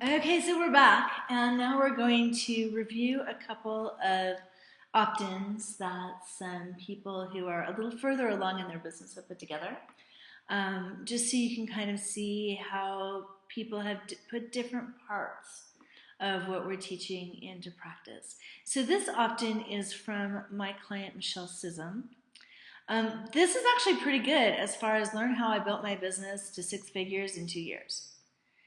Okay, so we're back, and now we're going to review a couple of opt-ins that some people who are a little further along in their business have put together, just so you can kind of see how people have put different parts of what we're teaching into practice. So this opt-in is from my client, Michelle Sissom. This is actually pretty good as far as learn how I built my business to 6 figures in 2 years.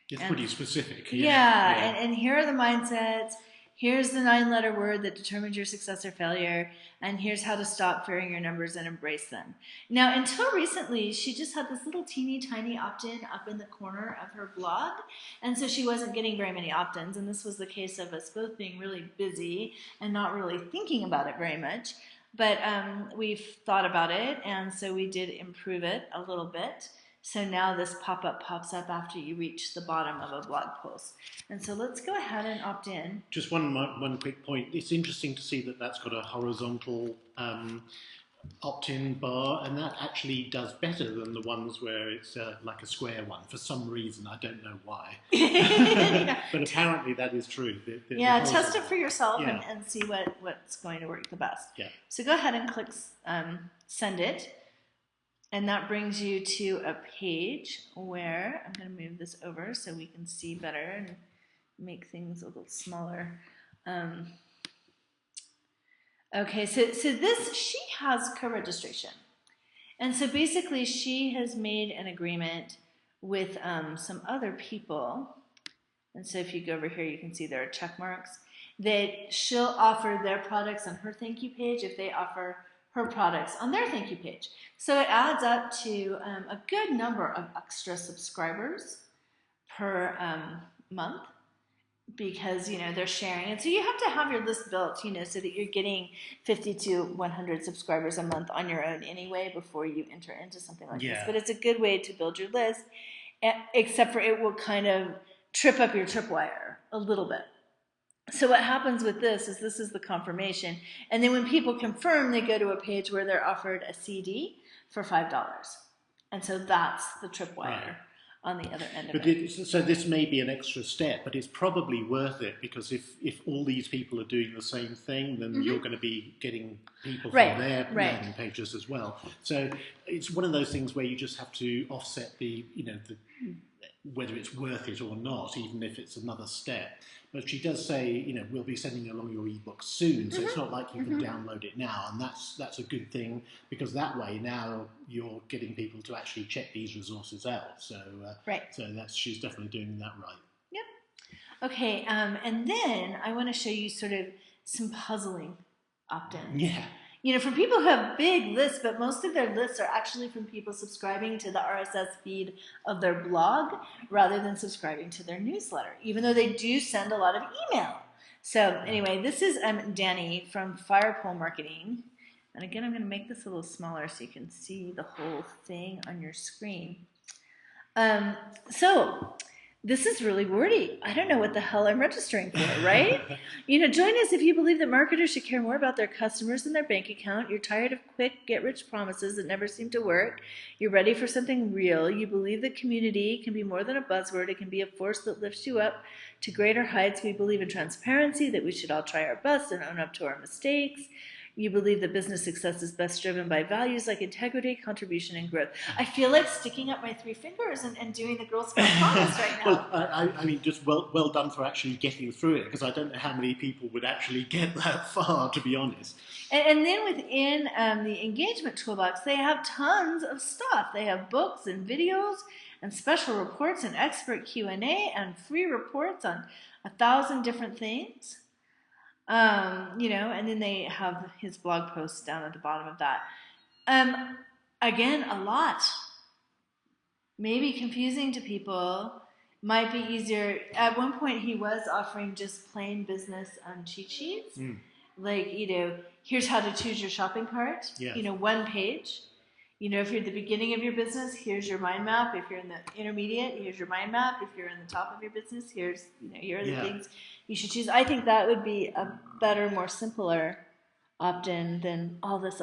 It's pretty specific. Yeah. And here are the mindsets. Here's the 9-letter word that determines your success or failure. And here's how to stop fearing your numbers and embrace them. Now, until recently, she just had this little teeny tiny opt-in up in the corner of her blog. And so she wasn't getting very many opt-ins. And this was the case of us both being really busy and not really thinking about it very much. But we've thought about it. And so we did improve it a little bit. So now this pop-up pops up after you reach the bottom of a blog post. And so let's go ahead and opt in. Just one quick point. It's interesting to see that that's got a horizontal opt-in bar, and that actually does better than the ones where it's like a square one for some reason. I don't know why. But apparently that is true. Yeah, test it for yourself and see what's going to work the best. Yeah. So go ahead and click send it. And that brings you to a page where I'm going to move this over so we can see better and make things a little smaller. Okay, so this, she has co-registration. And so basically she has made an agreement with some other people. And so if you go over here, you can see there are check marks that she'll offer their products on her thank you page if they offer her products on their thank you page. So it adds up to a good number of extra subscribers per month because, you know, they're sharing. And so you have to have your list built, you know, so that you're getting 50 to 100 subscribers a month on your own anyway before you enter into something like this. But it's a good way to build your list, except for it will kind of trip up your tripwire a little bit. So what happens with this is the confirmation. And then when people confirm, they go to a page where they're offered a CD for $5. And so that's the tripwire on the other end of it. So this may be an extra step, but it's probably worth it because if all these people are doing the same thing, then you're going to be getting people from their landing pages as well. So it's one of those things where you just have to offset the, you know, whether it's worth it or not, even if it's another step. But she does say, you know, we'll be sending along your ebook soon, so it's not like you can download it now, and that's a good thing because that way now you're getting people to actually check these resources out. So so she's definitely doing that right. Yep. Okay, and then I want to show you sort of some puzzling opt-ins. Yeah. You know, for people who have big lists, but most of their lists are actually from people subscribing to the RSS feed of their blog rather than subscribing to their newsletter, even though they do send a lot of email. So anyway, this is Danny from Firepole Marketing. And again, I'm going to make this a little smaller so you can see the whole thing on your screen. So this is really wordy. I don't know what the hell I'm registering for, right? You know, join us if you believe that marketers should care more about their customers than their bank account. You're tired of quick, get-rich promises that never seem to work. You're ready for something real. You believe that community can be more than a buzzword. It can be a force that lifts you up to greater heights. We believe in transparency, that we should all try our best and own up to our mistakes. You believe that business success is best driven by values like integrity, contribution, and growth. I feel like sticking up my 3 fingers and doing the Girl Scout promise right now. Well, I mean, just well done for actually getting through it, because I don't know how many people would actually get that far, to be honest. And then within the engagement toolbox, they have tons of stuff. They have books and videos and special reports and expert Q&A and free reports on 1,000 different things. You know, and then they have his blog posts down at the bottom of that. Again, a lot. Maybe confusing to people. Might be easier. At one point, he was offering just plain business cheat sheets. Like, you know, here's how to choose your shopping cart. You know, 1 page. You know, if you're at the beginning of your business, here's your mind map. If you're in the intermediate, here's your mind map. If you're in the top of your business, here's, you know, here are the things you should choose. I think that would be a better, more simpler opt-in than all this.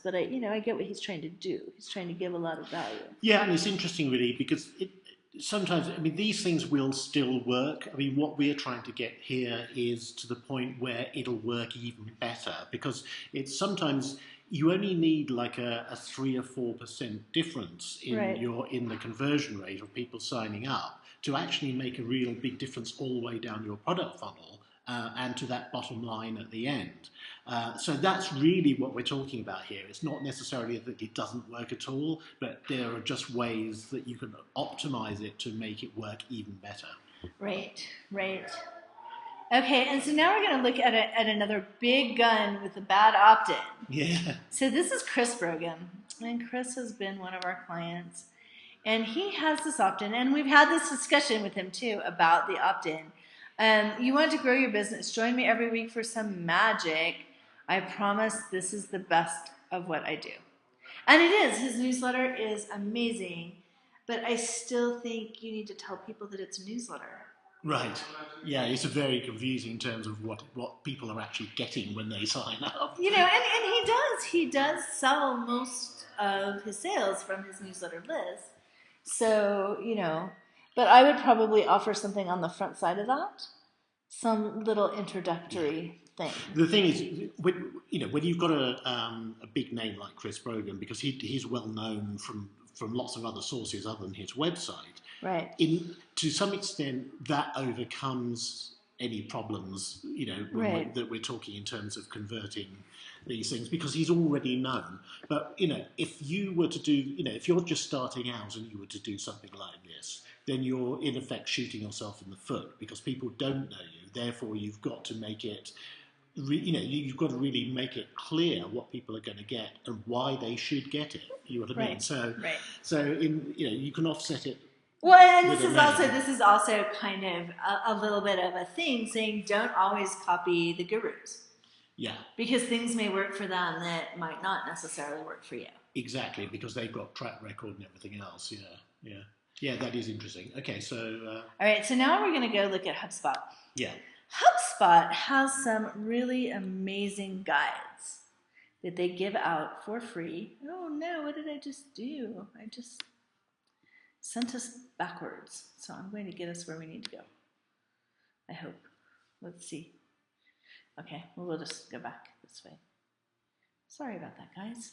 But I get what he's trying to do. He's trying to give a lot of value. Yeah, and it's interesting really because sometimes, I mean, these things will still work. I mean, what we're trying to get here is to the point where it'll work even better, because it's sometimes you only need like a 3 or 4% difference in the conversion rate of people signing up to actually make a real big difference all the way down your product funnel and to that bottom line at the end. So that's really what we're talking about here. It's not necessarily that it doesn't work at all, but there are just ways that you can optimize it to make it work even better. Right, right. Okay, and so now we're going to look at another big gun with a bad opt-in. Yeah. So this is Chris Brogan, and Chris has been one of our clients, and he has this opt-in, and we've had this discussion with him too about the opt-in. You want to grow your business? Join me every week for some magic. I promise this is the best of what I do. And it is. His newsletter is amazing, but I still think you need to tell people that it's a newsletter. Right. Yeah, it's very confusing in terms of what people are actually getting when they sign up. You know, and he does sell most of his sales from his newsletter list. So, you know, but I would probably offer something on the front side of that, some little introductory thing. The thing is, when you've got a big name like Chris Brogan, because he's well known from lots of other sources other than his website. Right. To some extent, that overcomes any problems, that we're talking in terms of converting these things, because he's already known. But, if you were to do, if you're just starting out and you were to do something like this, then you're in effect shooting yourself in the foot, because people don't know you. Therefore, you've got to make it, you've got to really make it clear what people are going to get and why they should get it. You know what I mean? So you can offset it. Well, and this is also kind of a little bit of a thing, saying don't always copy the gurus. Yeah. Because things may work for them that might not necessarily work for you. Exactly, because they've got track record and everything else. Yeah, that is interesting. Okay, so... All right, so now we're going to go look at HubSpot. Yeah. HubSpot has some really amazing guides that they give out for free. Oh no, what did I just do? I just sent us backwards. So I'm going to get us where we need to go. I hope. Let's see. Okay, well, we'll just go back this way. Sorry about that, guys.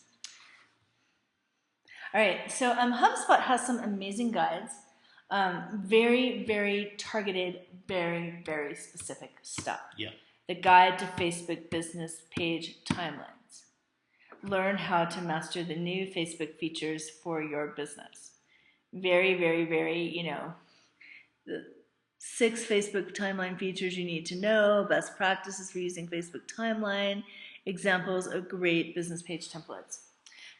All right, so HubSpot has some amazing guides. Very, very targeted, very, very specific stuff. Yeah. The Guide to Facebook Business Page Timelines. Learn how to master the new Facebook features for your business. Very, very, very, the 6 Facebook timeline features you need to know, best practices for using Facebook timeline, examples of great business page templates.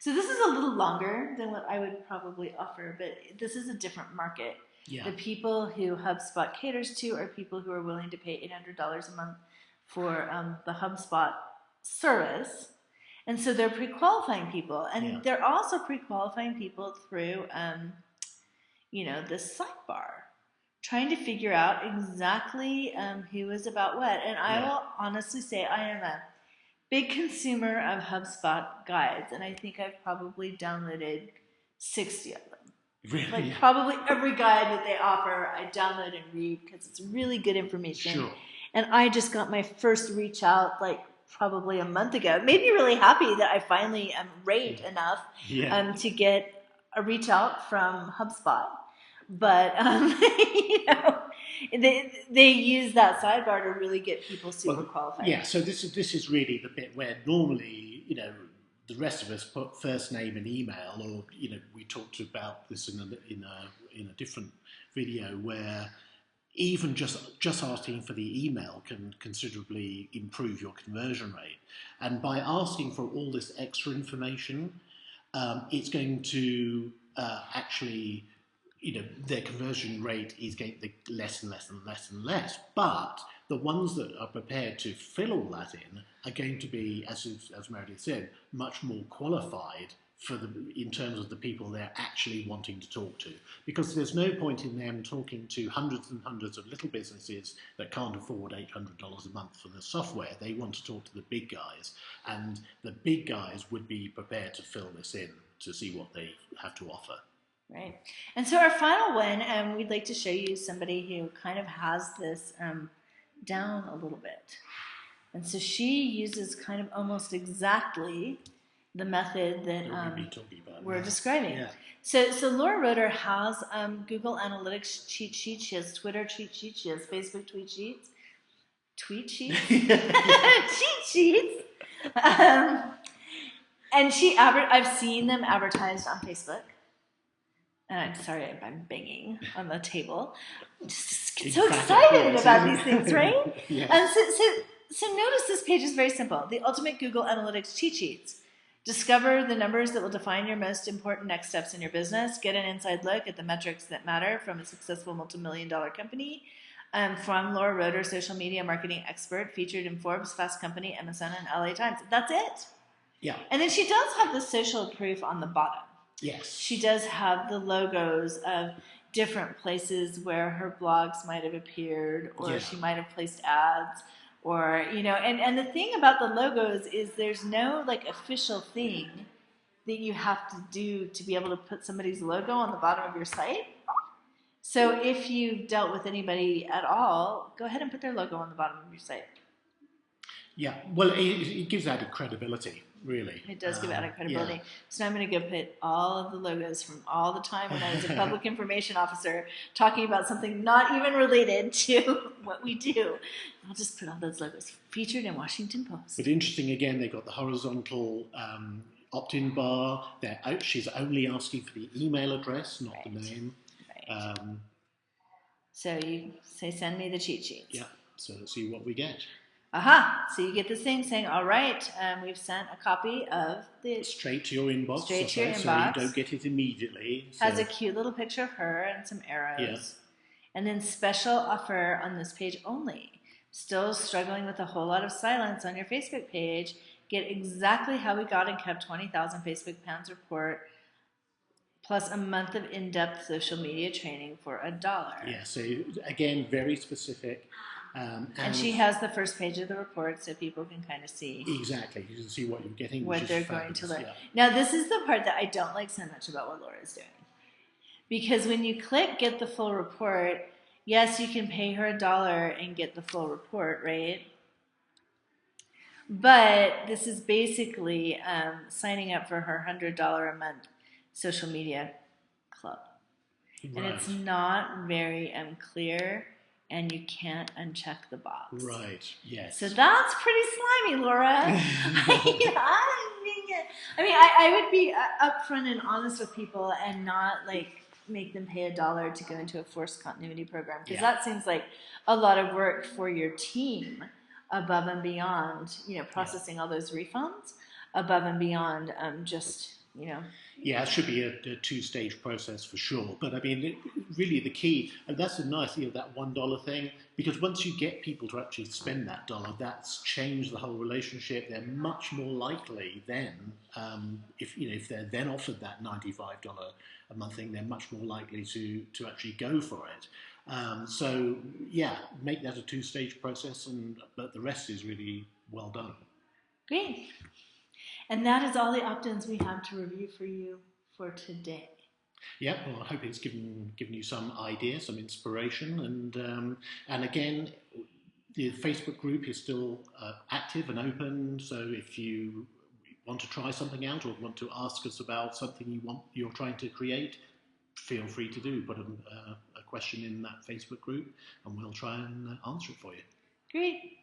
So this is a little longer than what I would probably offer, but this is a different market. Yeah. The people who HubSpot caters to are people who are willing to pay $800 a month for the HubSpot service. And so they're pre-qualifying people. And they're also pre-qualifying people through, this sidebar, trying to figure out exactly who is about what. And I will honestly say I am a big consumer of HubSpot guides, and I think I've probably downloaded 60 of them. Really? Probably every guide that they offer, I download and read because it's really good information. Sure. And I just got my first reach out probably a month ago. It made me really happy that I finally am rate enough to get a reach out from HubSpot. But they use that sidebar to really get people super qualified. Yeah, so this is really the bit where normally the rest of us put first name and email, or we talked about this in a different video where even just asking for the email can considerably improve your conversion rate. And by asking for all this extra information, it's going to actually, their conversion rate is getting less and less and less and less. But the ones that are prepared to fill all that in are going to be, as Meredith said, much more qualified in terms of the people they're actually wanting to talk to. Because there's no point in them talking to hundreds and hundreds of little businesses that can't afford $800 a month for the software. They want to talk to the big guys, and the big guys would be prepared to fill this in to see what they have to offer. Right. And so our final one, we'd like to show you somebody who kind of has this down a little bit. And so she uses kind of almost exactly the method that we're describing. Yeah. So Laura Roeder has Google Analytics cheat sheets. She has Twitter cheat sheets. She has Facebook tweet sheets. Tweet sheets? Cheat sheets. And I've seen them advertised on Facebook. And I'm sorry if I'm banging on the table. I'm just get so excited about these things, right? Yes. So notice this page is very simple. The Ultimate Google Analytics Cheat Sheets. Discover the numbers that will define your most important next steps in your business. Get an inside look at the metrics that matter from a successful multi-million-dollar company. From Laura Roeder, social media marketing expert, featured in Forbes, Fast Company, MSN, and LA Times. That's it. Yeah. And then she does have the social proof on the bottom. Yes. She does have the logos of different places where her blogs might have appeared, or she might have placed ads, or, and the thing about the logos is there's no like official thing that you have to do to be able to put somebody's logo on the bottom of your site. So if you've dealt with anybody at all, go ahead and put their logo on the bottom of your site. Yeah, well, it gives added credibility, really. It does give added credibility. Yeah. So I'm going to go put all of the logos from all the time when I was a public information officer talking about something not even related to what we do. I'll just put all those logos featured in Washington Post. But interesting, again, they've got the horizontal opt-in bar. She's only asking for the email address, not the name. Right. So you say, send me the cheat sheets. Yeah, so let's see what we get. Aha! So you get this thing saying, all right, we've sent a copy of the... Straight to your inbox. Straight to your inbox. So you don't get it immediately. So. Has a cute little picture of her and some arrows. Yeah. And then special offer on this page only. Still struggling with a whole lot of silence on your Facebook page. Get exactly how we got and kept 20,000 Facebook pounds report plus a month of in-depth social media training for $1. Yeah, so again, very specific. And she has the first page of the report so people can kind of see. Exactly. You can see what you're getting. What they're going to learn. Yeah. Now, this is the part that I don't like so much about what Laura is doing. Because when you click get the full report, yes, you can pay her $1 and get the full report, right? But this is basically signing up for her $100 a month social media club. Right. And it's not very clear. And you can't uncheck the box. Right, yes. So that's pretty slimy, Laura. I would be upfront and honest with people and not make them pay $1 to go into a forced continuity program. Because that seems like a lot of work for your team above and beyond, processing all those refunds above and beyond Yeah, it should be a two-stage process for sure. But I mean, really the key, and that's the nice thing of that $1 thing, because once you get people to actually spend that $1, that's changed the whole relationship. They're much more likely then, if they're then offered that $95 a month thing, they're much more likely to actually go for it. So yeah, make that a two-stage process, but the rest is really well done. Great. And that is all the opt-ins we have to review for you for today. Yeah, well, I hope it's given you some idea, some inspiration, and again, the Facebook group is still active and open. So if you want to try something out or want to ask us about something you're trying to create, feel free to put a question in that Facebook group, and we'll try and answer it for you. Great.